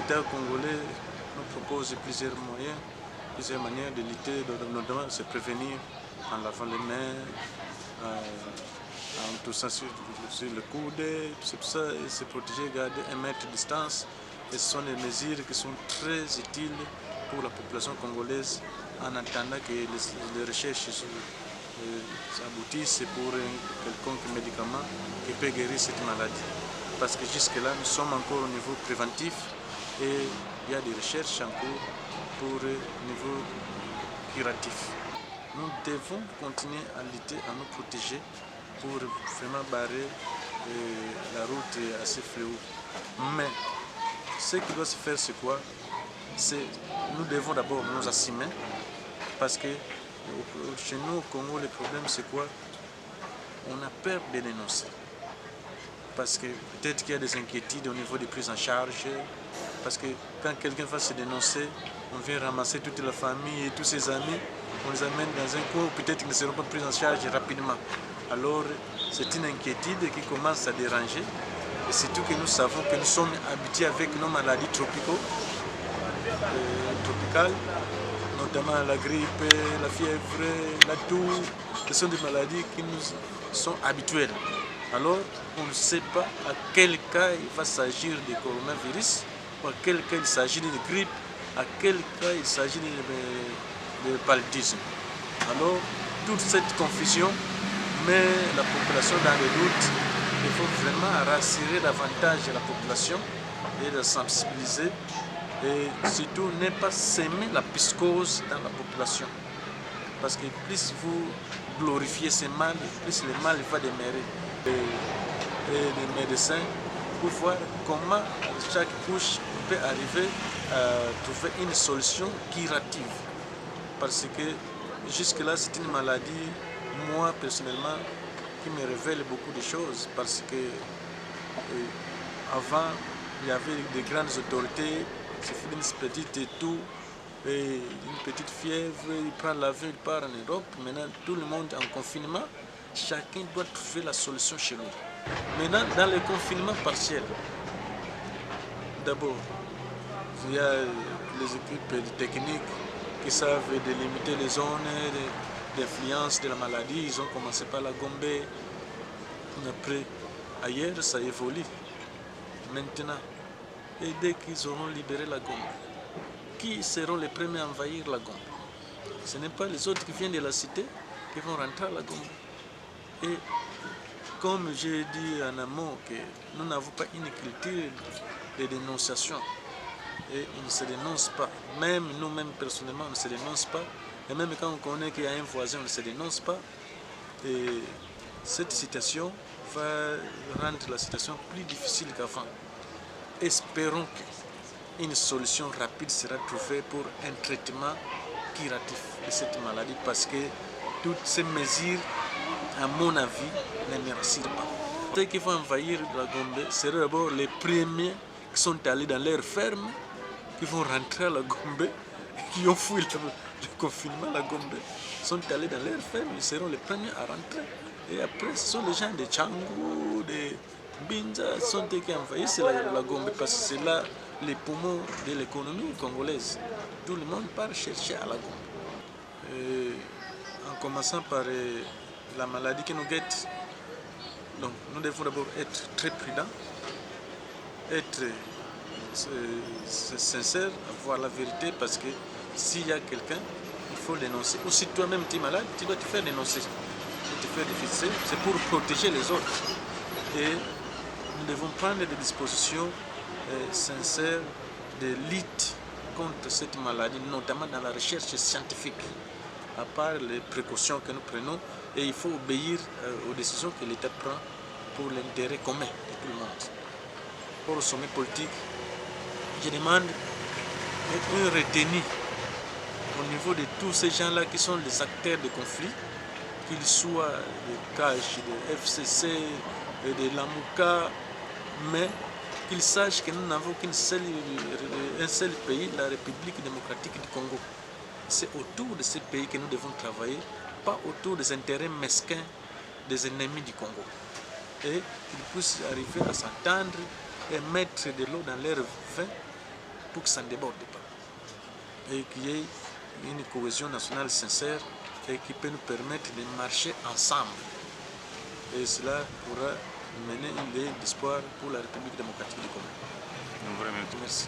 l'État congolais nous propose plusieurs moyens, plusieurs manières de lutter, notamment se prévenir en lavant les mains, en toussant sur le coude, c'est pour ça, se protéger, garder 1 mètre de distance. Et ce sont des mesures qui sont très utiles pour la population congolaise en attendant que les recherches aboutissent pour un quelconque médicament qui peut guérir cette maladie. Parce que jusque-là, nous sommes encore au niveau préventif et il y a des recherches en cours pour le niveau curatif. Nous devons continuer à lutter, à nous protéger pour vraiment barrer la route à ces fléaux. Mais ce qui doit se faire, c'est quoi? Nous devons d'abord nous assumer parce que chez nous au Congo, le problème c'est quoi? On a peur de dénoncer. Parce que peut-être qu'il y a des inquiétudes au niveau des prises en charge. Parce que quand quelqu'un va se dénoncer, on vient ramasser toute la famille et tous ses amis, on les amène dans un coin où peut-être qu'ils ne seront pas pris en charge rapidement. Alors c'est une inquiétude qui commence à déranger. Et surtout que nous savons que nous sommes habitués avec nos maladies tropicales, notamment la grippe, la fièvre, la toux. Ce sont des maladies qui nous sont habituelles. Alors, on ne sait pas à quel cas il va s'agir de coronavirus, ou à quel cas il s'agit de grippe, à quel cas il s'agit de paludisme. Alors, toute cette confusion met la population dans le doute. Il faut vraiment rassurer davantage la population et la sensibiliser. Et surtout, ne pas s'aimer la psychose dans la population. Parce que plus vous glorifiez ce mal, plus le mal va demeurer. Et les médecins pour voir comment chaque couche peut arriver à trouver une solution curative. Parce que jusque-là, c'est une maladie, moi personnellement, qui me révèle beaucoup de choses. Parce que avant, il y avait des grandes autorités, il suffit d'une petite toux, et une petite fièvre, il prend l'avion, il part en Europe. Maintenant, tout le monde en confinement, chacun doit trouver la solution chez lui. Maintenant, dans le confinement partiel, d'abord, il y a les équipes techniques qui savent délimiter les zones d'influence de la maladie. Ils ont commencé par la Gombe. Après, ailleurs, ça évolue. Maintenant, et dès qu'ils auront libéré la Gombe, qui seront les premiers à envahir la Gombe? Ce n'est pas les autres qui viennent de la cité qui vont rentrer à la Gombe. Et comme j'ai dit en amont que nous n'avons pas une culture de dénonciation et on ne se dénonce pas, même nous-mêmes personnellement on ne se dénonce pas, et même quand on connaît qu'il y a un voisin on ne se dénonce pas, et cette situation va rendre la situation plus difficile qu'avant. Espérons qu'une solution rapide sera trouvée pour un traitement curatif de cette maladie parce que toutes ces mesures, à mon avis, ne me rassurent pas. Ceux qui vont envahir la Gombe seront d'abord les premiers qui sont allés dans leurs fermes, qui vont rentrer à la Gombe, qui ont fui le confinement à la Gombe, sont allés dans leurs fermes, ils seront les premiers à rentrer. Et après, ce sont les gens de Tchangou, de Binza, sont eux qui envahissent la Gombe parce que c'est là les poumons de l'économie congolaise. Tout le monde part chercher à la Gombe. En commençant par la maladie qui nous guette, donc nous devons d'abord être très prudents, être sincères, voir la vérité parce que s'il y a quelqu'un, il faut le dénoncer. Ou si toi-même tu es malade, tu dois te faire dénoncer. Te faire dénoncer, c'est pour protéger les autres. Et nous devons prendre des dispositions sincères de lutte contre cette maladie, notamment dans la recherche scientifique. À part les précautions que nous prenons, et il faut obéir aux décisions que l'État prend pour l'intérêt commun de tout le monde. Pour le sommet politique, je demande une retenue au niveau de tous ces gens-là qui sont les acteurs de conflits, qu'ils soient de CAJ, de FCC, de l'AMUCA, mais qu'ils sachent que nous n'avons qu'un seul pays, la République démocratique du Congo. C'est autour de ce pays que nous devons travailler, pas autour des intérêts mesquins des ennemis du Congo. Et qu'ils puissent arriver à s'entendre et mettre de l'eau dans leur vin pour que ça ne déborde pas. Et qu'il y ait une cohésion nationale sincère et qui peut nous permettre de marcher ensemble. Et cela pourra mener une ligne d'espoir pour la République démocratique du Congo. Vraiment. Merci.